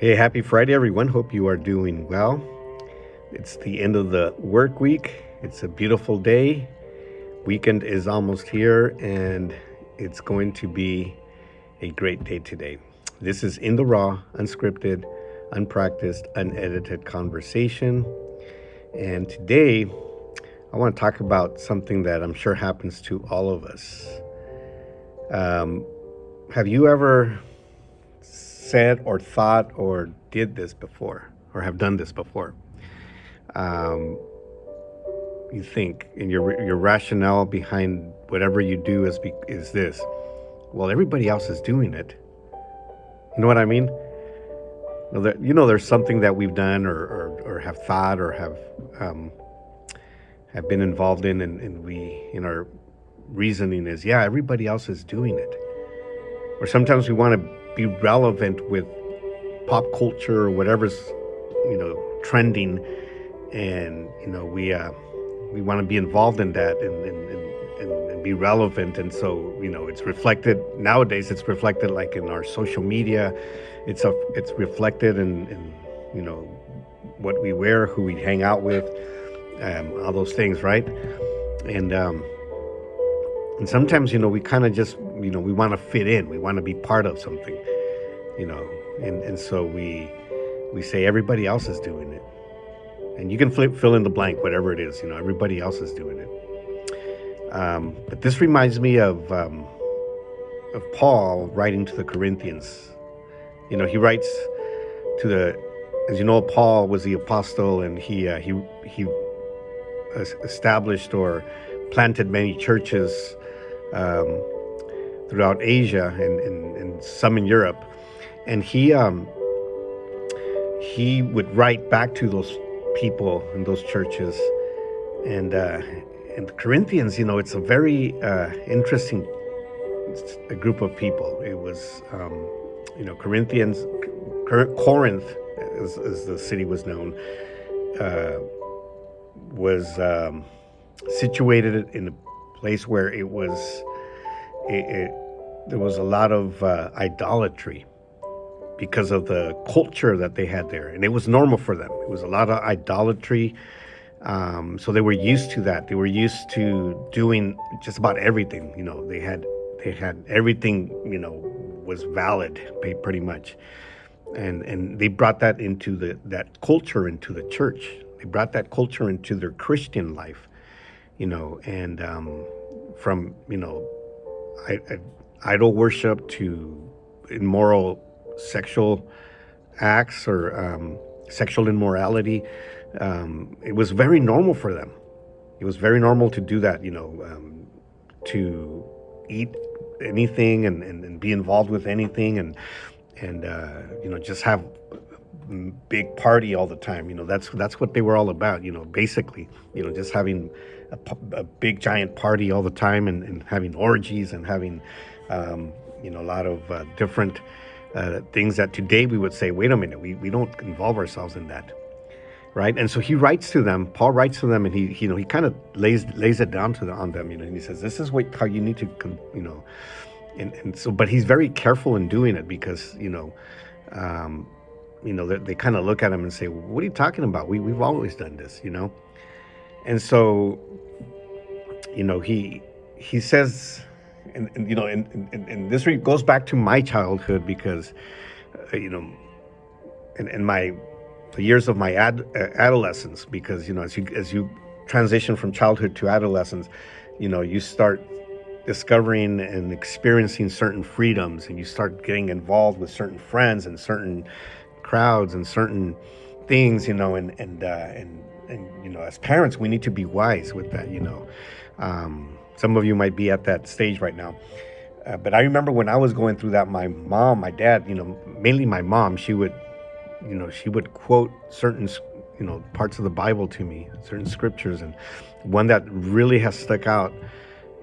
Hey, happy Friday, everyone. Hope you are doing well. It's the end of the work week. It's a beautiful day. Weekend is almost here, and it's going to be a great day today. This is In the Raw, unscripted, unpracticed, unedited conversation. And today, I want to talk about something that I'm sure happens to all of us. Um, have you ever said or thought or did this before or have done this before? Um, you think, and your rationale behind whatever you do is this. Well, everybody else is doing it. You know what I mean? There's something that we've done or have thought or um, have been involved in, and we in our reasoning is, yeah, everybody else is doing it. Or sometimes we want to be relevant with pop culture or whatever's trending, and we want to be involved in that and be relevant. And so it's reflected nowadays. It's reflected like in our social media. It's reflected in what we wear, who we hang out with, all those things, right? And sometimes we kind of just we want to fit in. We want to be part of something, you know and so we say everybody else is doing it, and you can fill in the blank, whatever it is. Everybody else is doing it. But this reminds me of Paul writing to the Corinthians. He writes to as you know, Paul was the apostle, and he established or planted many churches um, throughout Asia and some in Europe. And he would write back to those people in those churches, and the Corinthians. It's a very interesting group of people. It was Corinthians, Corinth, as the city was known, was situated in a place where there was a lot of idolatry because of the culture that they had there, and it was normal for them. It was a lot of idolatry, so they were used to that. They were used to doing just about everything. They had everything. Was valid, pretty much, and they brought that into that culture into the church. They brought that culture into their Christian life, and from idol worship to immoral sexual acts or sexual immorality. It was very normal for them. It was very normal to do that, to eat anything and be involved with anything, and just have big party all the time. That's what they were all about. Basically, just having a big giant party all the time, and having orgies and having a lot of different things that today we would say, wait a minute, we don't involve ourselves in that, right? And so he writes to them. Paul writes to them, and he kind of lays it down on them, and he says, this is how you need to, and so, but he's very careful in doing it because they kind of look at him and say, what are you talking about? We've always done this, and so he says, and this goes back to my childhood because in the years of my adolescence, because as you transition from childhood to adolescence, you start discovering and experiencing certain freedoms, and you start getting involved with certain friends and certain crowds and certain things, and as parents, we need to be wise with that. Some of you might be at that stage right now, but I remember when I was going through that, my dad, mainly my mom, she would quote certain parts of the Bible to me, certain scriptures, and one that really has stuck out,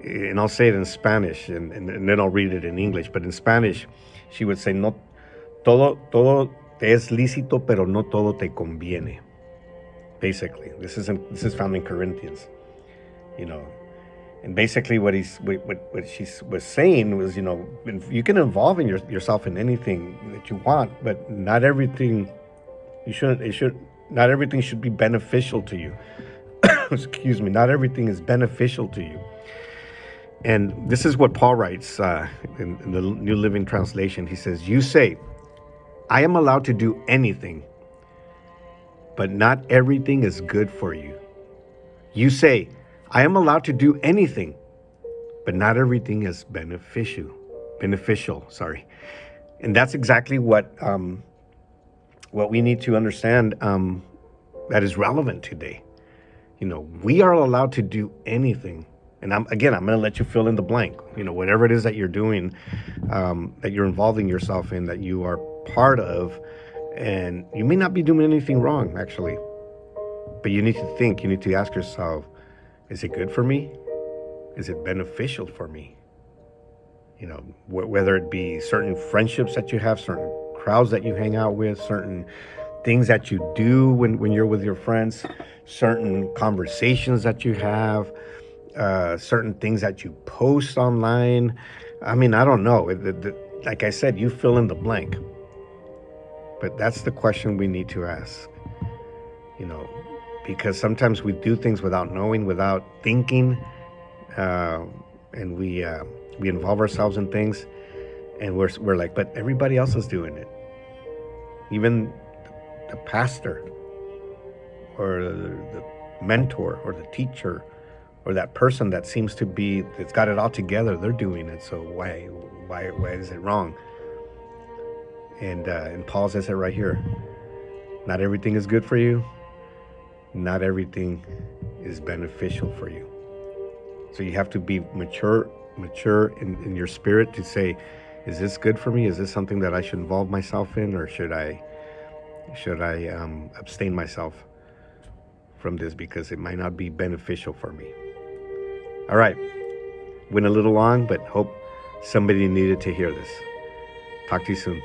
and I'll say it in Spanish, and then I'll read it in English. But in Spanish, she would say, "No todo te es lícito, pero no todo te conviene." Basically, this is found in Corinthians, And basically, what she was saying was, you can involve yourself in anything that you want, but not everything. You shouldn't. It should not everything should be beneficial to you. Excuse me. Not everything is beneficial to you. And this is what Paul writes in the New Living Translation. He says, "You say, I am allowed to do anything, but not everything is good for you. You say, I am allowed to do anything, but not everything is beneficial, sorry." And that's exactly what we need to understand, that is relevant today. We are allowed to do anything. And I'm going to let you fill in the blank. Whatever it is that you're doing, that you're involving yourself in, that you are part of, and you may not be doing anything wrong, actually. But you need to think, you need to ask yourself, is it good for me? Is it beneficial for me? Whether it be certain friendships that you have, certain crowds that you hang out with, certain things that you do when you're with your friends, certain conversations that you have, certain things that you post online. I don't know. Like I said, you fill in the blank. But that's the question we need to ask. Because sometimes we do things without knowing, without thinking, and we involve ourselves in things, and we're like, but everybody else is doing it. Even the pastor, or the mentor, or the teacher, or that person that seems to be that's got it all together, they're doing it. So why is it wrong? And Paul says it right here. Not everything is good for you. Not everything is beneficial for you. So you have to be mature in your spirit to say, is this good for me? Is this something that I should involve myself in, or should I abstain myself from this because it might not be beneficial for me? All right, went a little long, but hope somebody needed to hear this. Talk to you soon.